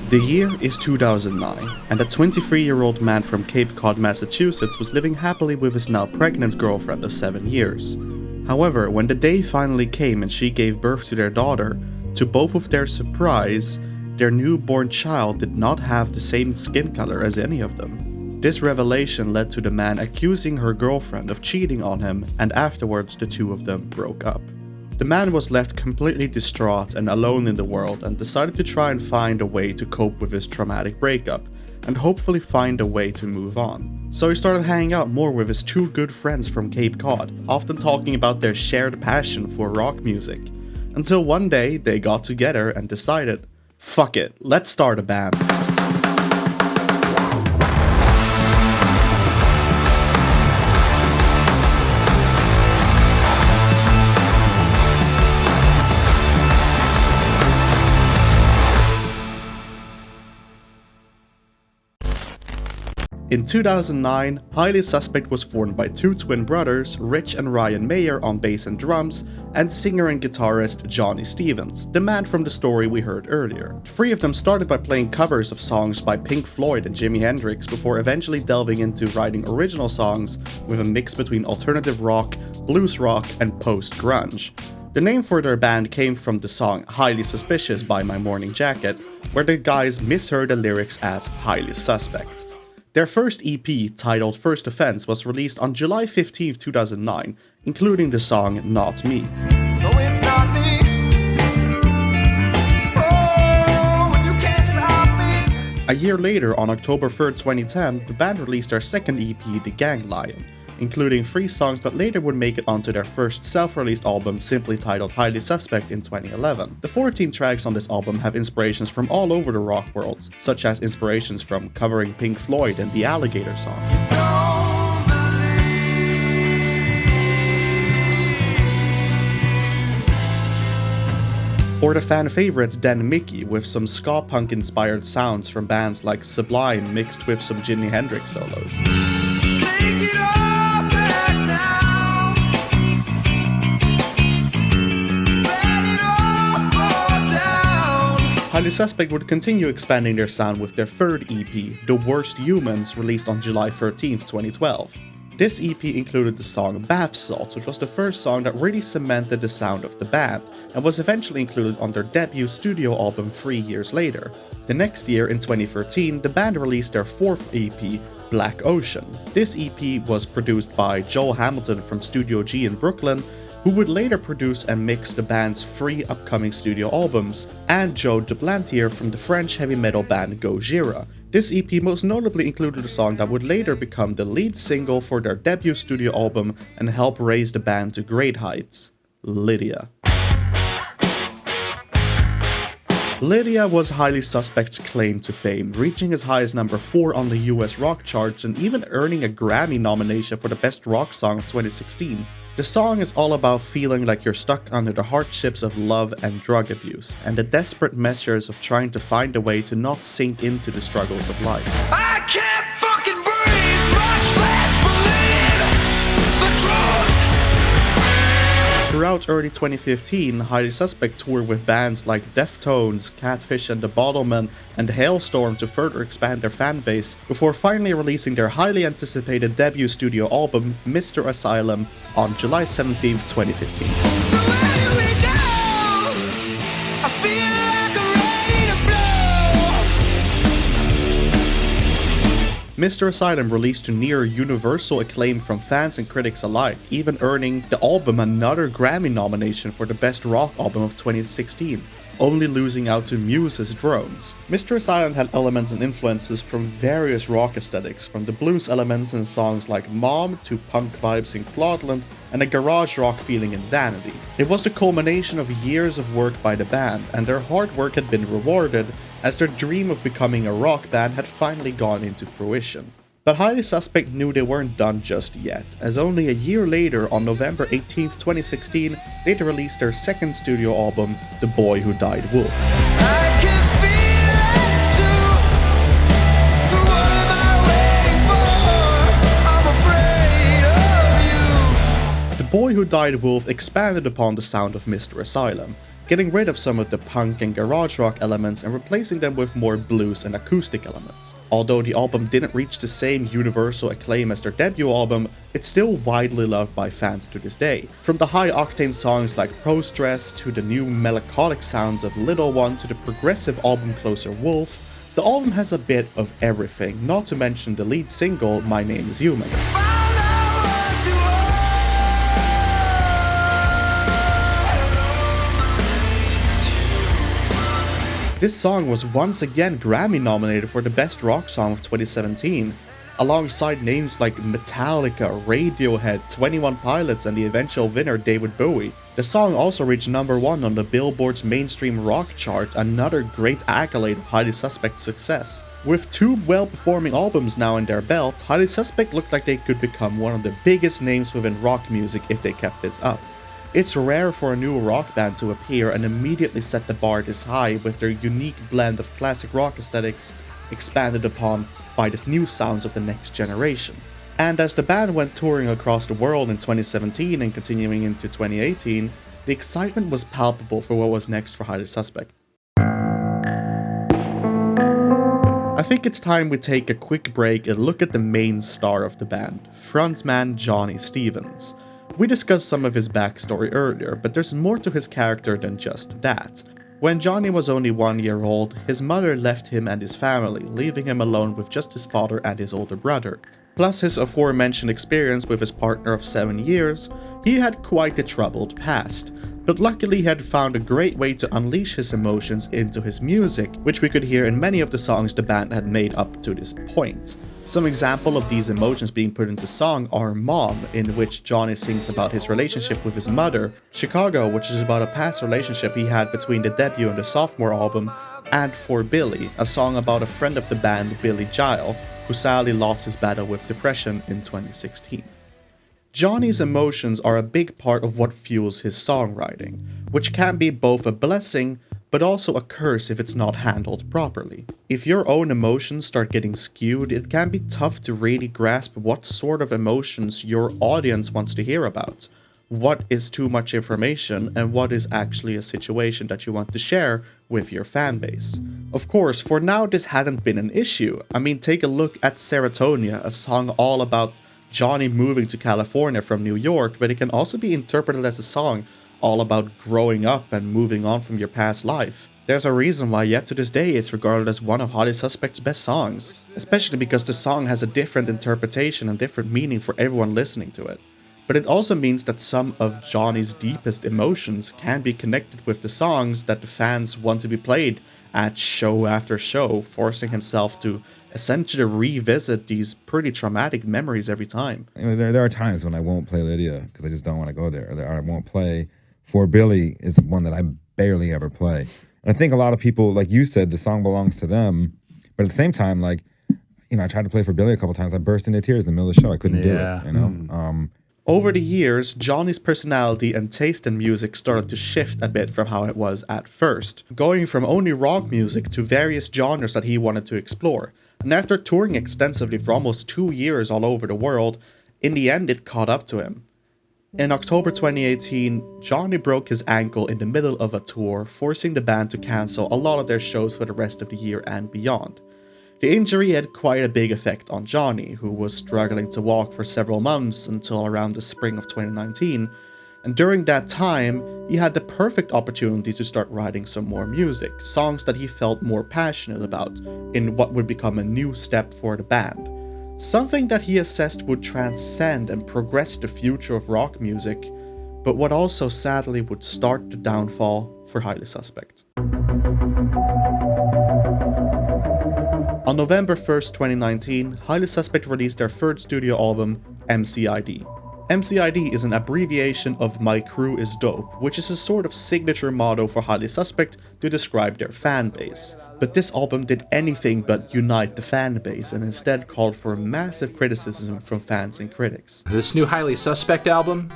The year is 2009, and a 23-year-old man from Cape Cod, Massachusetts was living happily with his now pregnant girlfriend of 7 years. However, when the day finally came and she gave birth to their daughter, to both of their surprise, their newborn child did not have the same skin color as any of them. This revelation led to the man accusing her girlfriend of cheating on him, and afterwards the two of them broke up. The man was left completely distraught and alone in the world and decided to try and find a way to cope with his traumatic breakup and hopefully find a way to move on. So he started hanging out more with his two good friends from Cape Cod, often talking about their shared passion for rock music. Until one day they got together and decided, fuck it, let's start a band. In 2009, Highly Suspect was formed by two twin brothers, Rich and Ryan Mayer on bass and drums, and singer and guitarist Johnny Stevens, the man from the story we heard earlier. The three of them started by playing covers of songs by Pink Floyd and Jimi Hendrix before eventually delving into writing original songs with a mix between alternative rock, blues rock, and post-grunge. The name for their band came from the song Highly Suspicious by My Morning Jacket, where the guys misheard the lyrics as Highly Suspect. Their first EP, titled First Offense, was released on July 15, 2009, including the song Not Me. No, it's not me. Oh, you can't stop me. A year later, on October 3rd, 2010, the band released their second EP, The Gang Lion, including 3 songs that later would make it onto their first self-released album, simply titled Highly Suspect, in 2011. The 14 tracks on this album have inspirations from all over the rock world, such as inspirations from covering Pink Floyd and the Alligator song. Or the fan favorites Den Mickey with some ska punk inspired sounds from bands like Sublime mixed with some Jimi Hendrix solos. Take it all back now. Let it all fall down. Highly Suspect would continue expanding their sound with their third EP, The Worst Humans, released on July 13, 2012. This EP included the song Bath Salts, which was the first song that really cemented the sound of the band, and was eventually included on their debut studio album 3 years later. The next year, in 2013, the band released their fourth EP, Black Ocean. This EP was produced by Joel Hamilton from Studio G in Brooklyn, who would later produce and mix the band's 3 upcoming studio albums, and Joe Duplantier from the French heavy metal band Gojira. This EP most notably included a song that would later become the lead single for their debut studio album and help raise the band to great heights, Lydia. Lydia was Highly Suspect's claim to fame, reaching as high as number 4 on the US rock charts and even earning a Grammy nomination for the Best Rock Song of 2016. The song is all about feeling like you're stuck under the hardships of love and drug abuse, and the desperate measures of trying to find a way to not sink into the struggles of life. I can't fucking breathe, much less believe the truth. Throughout early 2015, Highly Suspect toured with bands like Deftones, Catfish and the Bottlemen, and Hailstorm to further expand their fan base, before finally releasing their highly anticipated debut studio album, Mr. Asylum, on July 17, 2015. So where do we go? I feel like I'm ready to blow. Mr. Asylum released to near universal acclaim from fans and critics alike, even earning the album another Grammy nomination for the Best Rock Album of 2016, only losing out to Muse's Drones. Mr. Asylum had elements and influences from various rock aesthetics, from the blues elements in songs like Mom to punk vibes in Claudeland and a garage rock feeling in Vanity. It was the culmination of years of work by the band, and their hard work had been rewarded as their dream of becoming a rock band had finally gone into fruition. But Highly Suspect knew they weren't done just yet, as only a year later, on November 18, 2016, they'd released their second studio album, The Boy Who Died Wolf. I can feel it too. So what am I waiting for? I'm afraid of you. The Boy Who Died Wolf expanded upon the sound of Mr. Asylum, getting rid of some of the punk and garage rock elements and replacing them with more blues and acoustic elements. Although the album didn't reach the same universal acclaim as their debut album, it's still widely loved by fans to this day. From the high-octane songs like Pro-Stress to the new melancholic sounds of Little One to the progressive album Closer Wolf, the album has a bit of everything, not to mention the lead single, My Name Is Human. This song was once again Grammy nominated for the Best Rock Song of 2017, alongside names like Metallica, Radiohead, 21 Pilots, and the eventual winner David Bowie. The song also reached #1 on the Billboard's mainstream rock chart, another great accolade of Highly Suspect's success. With 2 well-performing albums now in their belt, Highly Suspect looked like they could become one of the biggest names within rock music if they kept this up. It's rare for a new rock band to appear and immediately set the bar this high with their unique blend of classic rock aesthetics expanded upon by the new sounds of the next generation. And as the band went touring across the world in 2017 and continuing into 2018, the excitement was palpable for what was next for Highly Suspect. I think it's time we take a quick break and look at the main star of the band, frontman Johnny Stevens. We discussed some of his backstory earlier, but there's more to his character than just that. When Johnny was only 1 year old, his mother left him and his family, leaving him alone with just his father and his older brother. Plus his aforementioned experience with his partner of 7 years, he had quite a troubled past. But luckily he had found a great way to unleash his emotions into his music, which we could hear in many of the songs the band had made up to this point. Some example of these emotions being put into song are Mom, in which Johnny sings about his relationship with his mother, Chicago, which is about a past relationship he had between the debut and the sophomore album, and For Billy, a song about a friend of the band, Billy Giles, who sadly lost his battle with depression in 2016. Johnny's emotions are a big part of what fuels his songwriting, which can be both a blessing but also a curse if it's not handled properly. If your own emotions start getting skewed, it can be tough to really grasp what sort of emotions your audience wants to hear about, what is too much information, and what is actually a situation that you want to share with your fanbase. Of course, for now this hadn't been an issue. I mean, take a look at Serotonia, a song all about Johnny moving to California from New York, but it can also be interpreted as a song all about growing up and moving on from your past life. There's a reason why yet to this day it's regarded as one of Highly Suspect's best songs, especially because the song has a different interpretation and different meaning for everyone listening to it. But it also means that some of Johnny's deepest emotions can be connected with the songs that the fans want to be played at show after show, forcing himself to essentially revisit these pretty traumatic memories every time. There are times when I won't play Lydia because I just don't want to go there. Or I won't play For Billy is one that I barely ever play. And I think a lot of people, like you said, the song belongs to them. But at the same time, like, I tried to play For Billy a couple times. I burst into tears in the middle of the show. I couldn't do it, Over the years, Johnny's personality and taste in music started to shift a bit from how it was at first, going from only rock music to various genres that he wanted to explore. And after touring extensively for almost 2 years all over the world, in the end it caught up to him. In October 2018, Johnny broke his ankle in the middle of a tour, forcing the band to cancel a lot of their shows for the rest of the year and beyond. The injury had quite a big effect on Johnny, who was struggling to walk for several months until around the spring of 2019, and during that time, he had the perfect opportunity to start writing some more music, songs that he felt more passionate about, in what would become a new step for the band. Something that he assessed would transcend and progress the future of rock music, but what also sadly would start the downfall for Highly Suspect. On November 1st, 2019, Highly Suspect released their third studio album, MCID. MCID is an abbreviation of My Crew Is Dope, which is a sort of signature motto for Highly Suspect to describe their fan base. But this album did anything but unite the fan base and instead called for massive criticism from fans and critics. This new Highly Suspect album,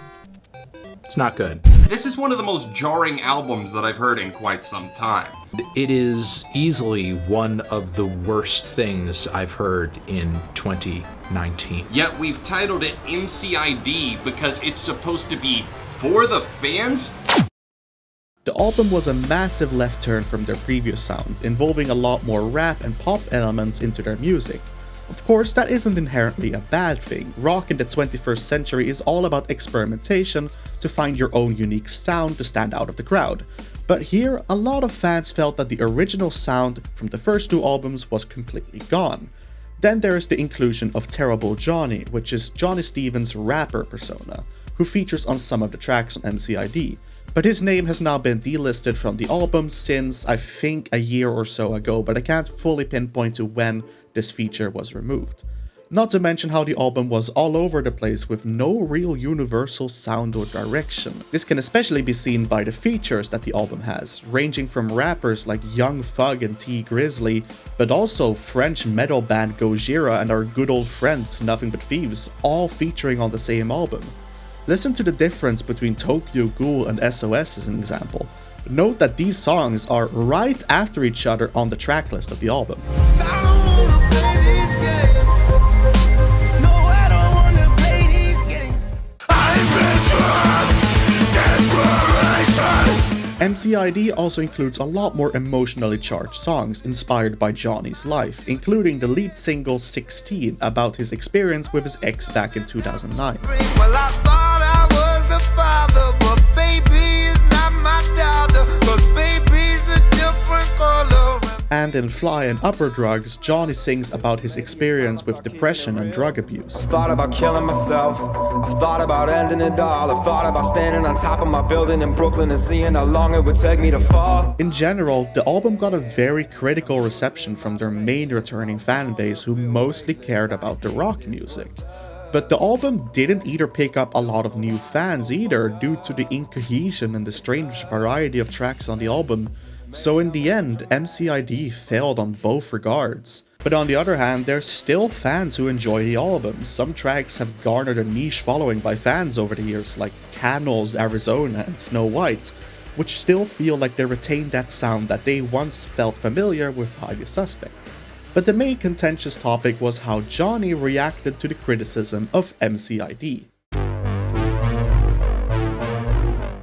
it's not good. This is one of the most jarring albums that I've heard in quite some time. It is easily one of the worst things I've heard in 2019. Yet we've titled it MCID because it's supposed to be for the fans? The album was a massive left turn from their previous sound, involving a lot more rap and pop elements into their music. Of course, that isn't inherently a bad thing. Rock in the 21st century is all about experimentation to find your own unique sound to stand out of the crowd. But here, a lot of fans felt that the original sound from the first two albums was completely gone. Then there is the inclusion of Terrible Johnny, which is Johnny Stevens' rapper persona, who features on some of the tracks on MCID. But his name has now been delisted from the album since, I think, a year or so ago, but I can't fully pinpoint to when this feature was removed. Not to mention how the album was all over the place with no real universal sound or direction. This can especially be seen by the features that the album has, ranging from rappers like Young Thug and T Grizzly, but also French metal band Gojira and our good old friends Nothing But Thieves, all featuring on the same album. Listen to the difference between Tokyo Ghoul and SOS as an example. Note that these songs are right after each other on the tracklist of the album. MCID also includes a lot more emotionally charged songs inspired by Johnny's life, including the lead single 16 about his experience with his ex back in 2009. Well, I thought I was the father, but baby is not my daughter, 'cause baby's a different color. And in Fly and Upper Drugs, Johnny sings about his experience with depression and drug abuse. I've thought about killing myself. I've thought about ending it all. I've thought about standing on top of my building in Brooklyn and seeing how long it would take me to fall. In general, the album got a very critical reception from their main returning fan base who mostly cared about the rock music. But the album didn't either pick up a lot of new fans either due to the incohesion and the strange variety of tracks on the album. So in the end, MCID failed on both regards. But on the other hand, there's still fans who enjoy the album. Some tracks have garnered a niche following by fans over the years, like Cannon's Arizona and Snow White, which still feel like they retain that sound that they once felt familiar with Highly Suspect. But the main contentious topic was how Johnny reacted to the criticism of MCID.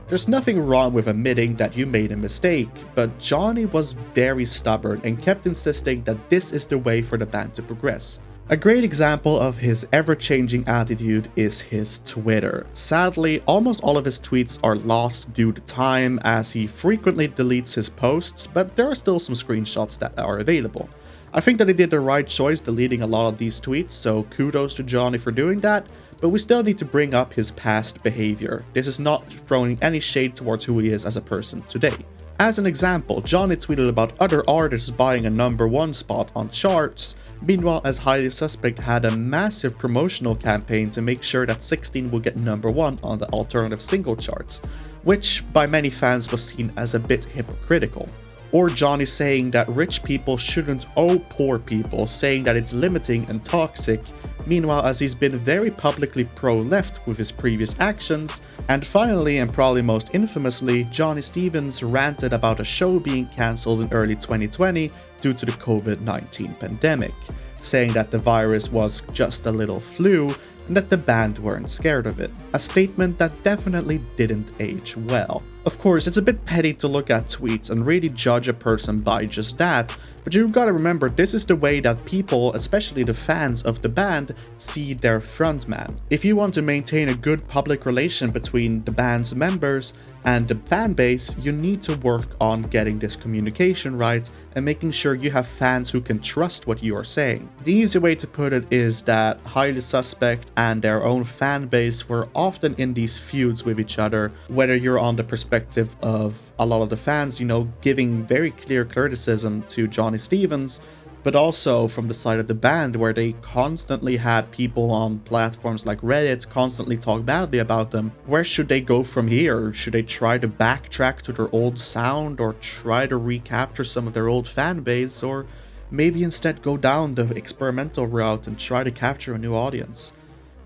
There's nothing wrong with admitting that you made a mistake, but Johnny was very stubborn and kept insisting that this is the way for the band to progress. A great example of his ever-changing attitude is his Twitter. Sadly, almost all of his tweets are lost due to time as he frequently deletes his posts, but there are still some screenshots that are available. I think that he did the right choice deleting a lot of these tweets, so kudos to Johnny for doing that, but we still need to bring up his past behavior. This is not throwing any shade towards who he is as a person today. As an example, Johnny tweeted about other artists buying a #1 spot on charts, meanwhile as Highly Suspect had a massive promotional campaign to make sure that 16 would get #1 on the alternative single charts, which by many fans was seen as a bit hypocritical. Or Johnny saying that rich people shouldn't owe poor people, saying that it's limiting and toxic, meanwhile as he's been very publicly pro-left with his previous actions. And finally, and probably most infamously, Johnny Stevens ranted about a show being cancelled in early 2020 due to the COVID-19 pandemic, saying that the virus was just a little flu and that the band weren't scared of it. A statement that definitely didn't age well. Of course, it's a bit petty to look at tweets and really judge a person by just that, but you've got to remember this is the way that people, especially the fans of the band, see their frontman. If you want to maintain a good public relation between the band's members and the fan base, you need to work on getting this communication right and making sure you have fans who can trust what you are saying. The easy way to put it is that Highly Suspect and their own fan base were often in these feuds with each other, whether you're on the perspective of a lot of the fans, giving very clear criticism to Johnny Stevens, but also from the side of the band where they constantly had people on platforms like Reddit constantly talk badly about them. Where should they go from here? Should they try to backtrack to their old sound or try to recapture some of their old fan base, or maybe instead go down the experimental route and try to capture a new audience?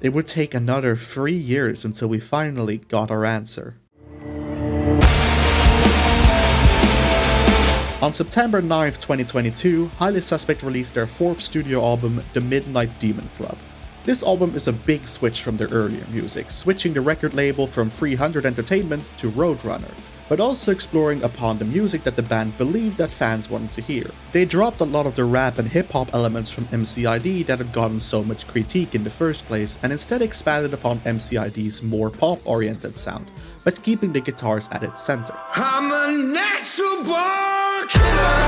It would take another 3 years until we finally got our answer. On September 9th, 2022, Highly Suspect released their 4th studio album, The Midnight Demon Club. This album is a big switch from their earlier music, switching the record label from 300 Entertainment to Roadrunner. but also exploring upon the music that the band believed that fans wanted to hear. They dropped a lot of the rap and hip-hop elements from MCID that had gotten so much critique in the first place, and instead expanded upon MCID's more pop-oriented sound, but keeping the guitars at its center. I'm a natural born killer.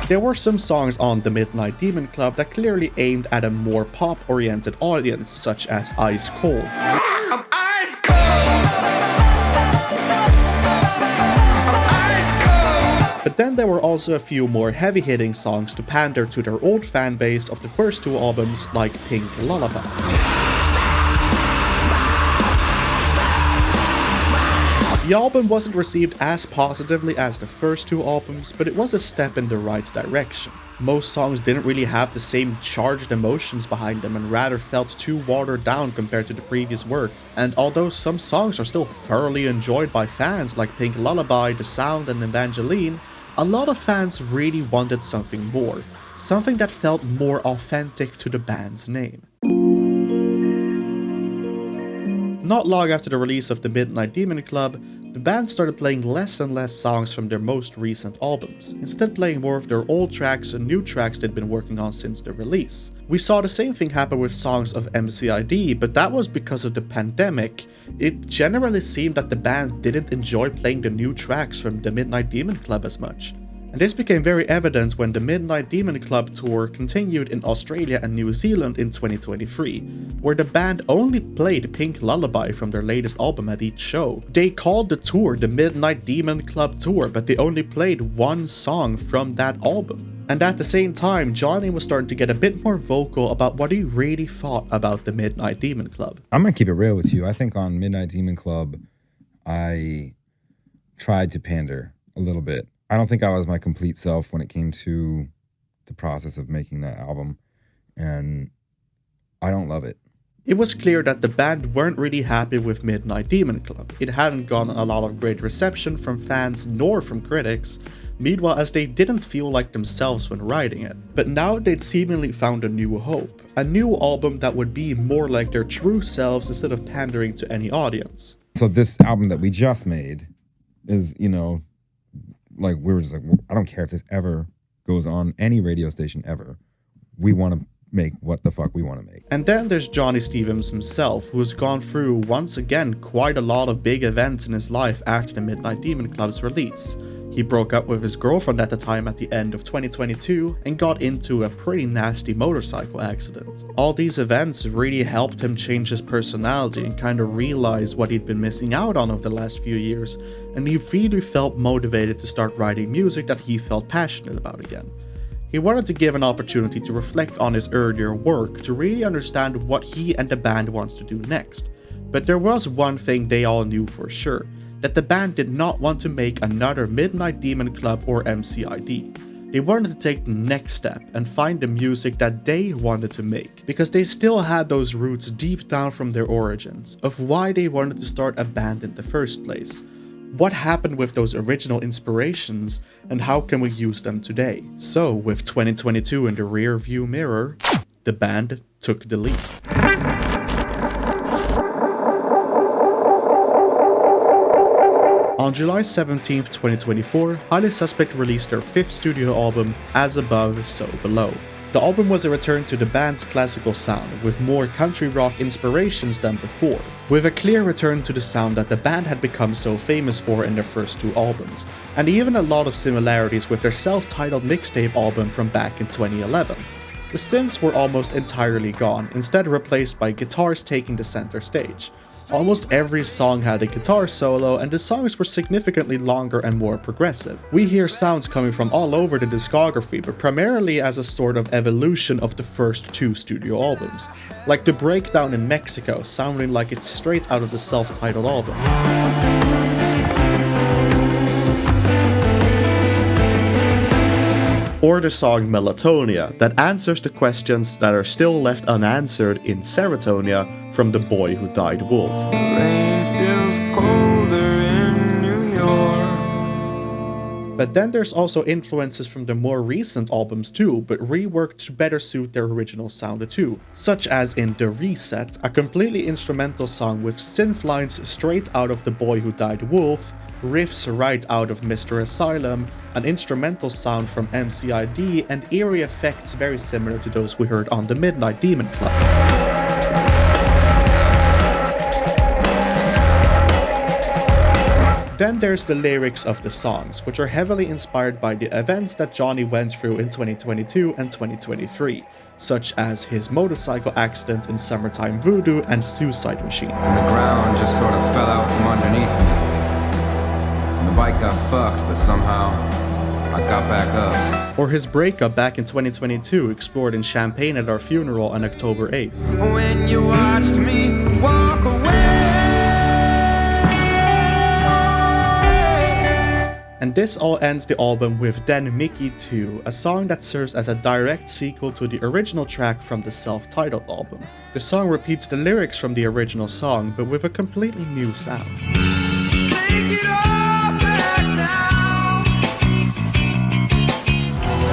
There were some songs on the Midnight Demon Club that clearly aimed at a more pop-oriented audience, such as Ice Cold. I'm ice cold. I'm ice cold. But then there were also a few more heavy-hitting songs to pander to their old fan base of the first two albums, like Pink Lullaby. The album wasn't received as positively as the first two albums, but it was a step in the right direction. Most songs didn't really have the same charged emotions behind them and rather felt too watered down compared to the previous work. And although some songs are still thoroughly enjoyed by fans like Pink Lullaby, The Sound and Evangeline, a lot of fans really wanted something more, something that felt more authentic to the band's name. Not long after the release of the Midnight Demon Club, the band started playing less and less songs from their most recent albums, instead playing more of their old tracks and new tracks they'd been working on since their release. We saw the same thing happen with songs of MCID, but that was because of the pandemic. It generally seemed that the band didn't enjoy playing the new tracks from the Midnight Demon Club as much. And this became very evident when the Midnight Demon Club tour continued in Australia and New Zealand in 2023, where the band only played Pink Lullaby from their latest album at each show. They called the tour the Midnight Demon Club Tour, but they only played one song from that album. And at the same time, Johnny was starting to get a bit more vocal about what he really thought about the Midnight Demon Club. I'm gonna keep it real with you. I think on Midnight Demon Club, I tried to pander a little bit. I don't think I was my complete self when it came to the process of making that album, and I don't love it. It was clear that the band weren't really happy with Midnight Demon Club. It hadn't gotten a lot of great reception from fans nor from critics, meanwhile as they didn't feel like themselves when writing it. But now they'd seemingly found a new hope, a new album that would be more like their true selves instead of pandering to any audience. So this album that we just made is, you know, like we were just like, I don't care if this ever goes on any radio station ever. We want to make what the fuck we want to make. And then there's Johnny Stevens himself, who's gone through, once again, quite a lot of big events in his life after the Midnight Demon Club's release. He broke up with his girlfriend at the time at the end of 2022 and got into a pretty nasty motorcycle accident. All these events really helped him change his personality and kind of realize what he'd been missing out on over the last few years, and he really felt motivated to start writing music that he felt passionate about again. He wanted to give an opportunity to reflect on his earlier work to really understand what he and the band wants to do next. But there was one thing they all knew for sure, that the band did not want to make another Midnight Demon Club or MCID. They wanted to take the next step and find the music that they wanted to make, because they still had those roots deep down from their origins, of why they wanted to start a band in the first place. What happened with those original inspirations, and how can we use them today? So, with 2022 in the rear view mirror, the band took the lead. On July 17th, 2024, Highly Suspect released their fifth studio album, As Above, So Below. The album was a return to the band's classical sound, with more country rock inspirations than before, with a clear return to the sound that the band had become so famous for in their first two albums, and even a lot of similarities with their self-titled mixtape album from back in 2011. The synths were almost entirely gone, instead replaced by guitars taking the center stage. Almost every song had a guitar solo, and the songs were significantly longer and more progressive. We hear sounds coming from all over the discography, but primarily as a sort of evolution of the first two studio albums, like the breakdown in Mexico sounding like it's straight out of the self-titled album. Or the song Melatonia, that answers the questions that are still left unanswered in Serotonia from The Boy Who Died Wolf. Rain feels colder in New York. But then there's also influences from the more recent albums too, but reworked to better suit their original sound too, such as in The Reset, a completely instrumental song with synth lines straight out of The Boy Who Died Wolf, riffs right out of Mr. Asylum, an instrumental sound from MCID, and eerie effects very similar to those we heard on the Midnight Demon Club. Then there's the lyrics of the songs, which are heavily inspired by the events that Johnny went through in 2022 and 2023, such as his motorcycle accident in Summertime Voodoo and Suicide Machine. And the ground just sort of fell out from underneath me. And the bike got fucked, but somehow I got back up. Or his breakup back in 2022, explored in Champagne at Our Funeral on October 8th. When you watched me walk away. And this all ends the album with Then Mickey 2, a song that serves as a direct sequel to the original track from the self-titled album. The song repeats the lyrics from the original song, but with a completely new sound. Take it all back now.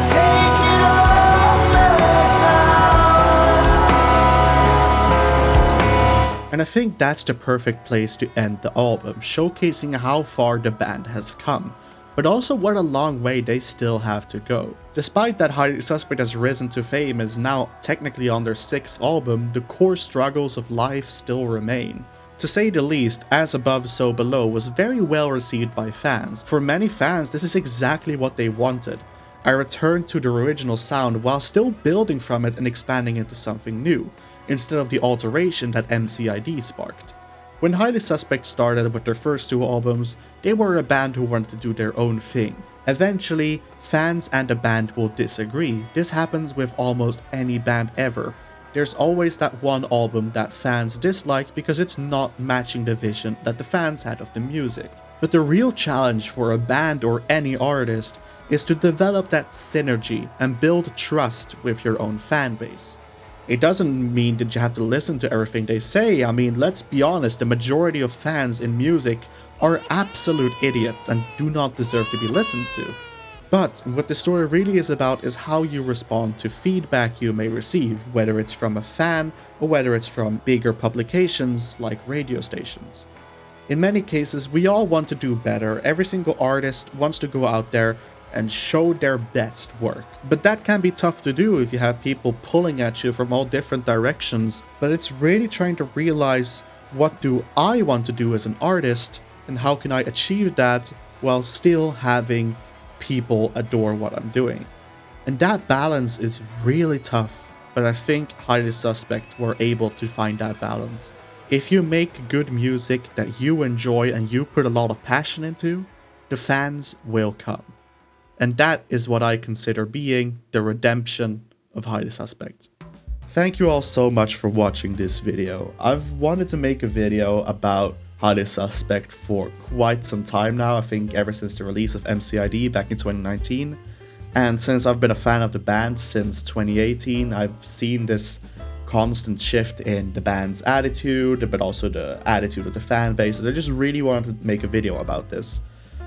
Take it all back now. And I think that's the perfect place to end the album, showcasing how far the band has come, but also what a long way they still have to go. Despite that Highly Suspect has risen to fame and is now technically on their 6th album, the core struggles of life still remain. To say the least, As Above, So Below was very well received by fans. For many fans, this is exactly what they wanted. A return to the original sound while still building from it and expanding into something new, instead of the alteration that MCID sparked. When Highly Suspect started with their first 2 albums, they were a band who wanted to do their own thing. Eventually, fans and the band will disagree. This happens with almost any band ever. There's always that one album that fans dislike because it's not matching the vision that the fans had of the music. But the real challenge for a band or any artist is to develop that synergy and build trust with your own fan base. It doesn't mean that you have to listen to everything they say. I mean, let's be honest, the majority of fans in music are absolute idiots and do not deserve to be listened to. But what the story really is about is how you respond to feedback you may receive, whether it's from a fan or whether it's from bigger publications like radio stations. In many cases, we all want to do better. Every single artist wants to go out there and show their best work. But that can be tough to do if you have people pulling at you from all different directions. But it's really trying to realize, what do I want to do as an artist, and how can I achieve that while still having people adore what I'm doing? And that balance is really tough, but I think Highly Suspect were able to find that balance. If you make good music that you enjoy and you put a lot of passion into, the fans will come. And that is what I consider being the redemption of Highly Suspect. Thank you all so much for watching this video. I've wanted to make a video about Highly Suspect for quite some time now, I think ever since the release of MCID back in 2019. And since I've been a fan of the band since 2018, I've seen this constant shift in the band's attitude, but also the attitude of the fan base, and I just really wanted to make a video about this.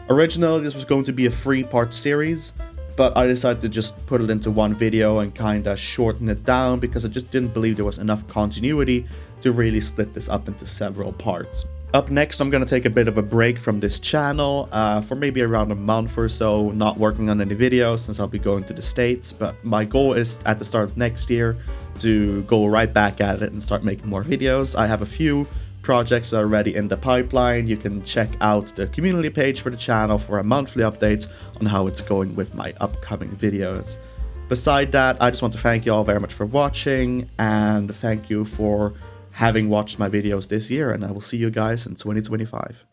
Originally, this was going to be a 3-part series, but I decided to just put it into one video and kinda shorten it down because I just didn't believe there was enough continuity to really split this up into several parts. Up next, I'm gonna take a bit of a break from this channel for maybe around a month or so, not working on any videos since I'll be going to the States, but my goal is at the start of next year to go right back at it and start making more videos. I have a few projects already in the pipeline. You can check out the community page for the channel for a monthly update on how it's going with my upcoming videos. Beside that, I just want to thank you all very much for watching, and thank you for having watched my videos this year, and I will see you guys in 2025.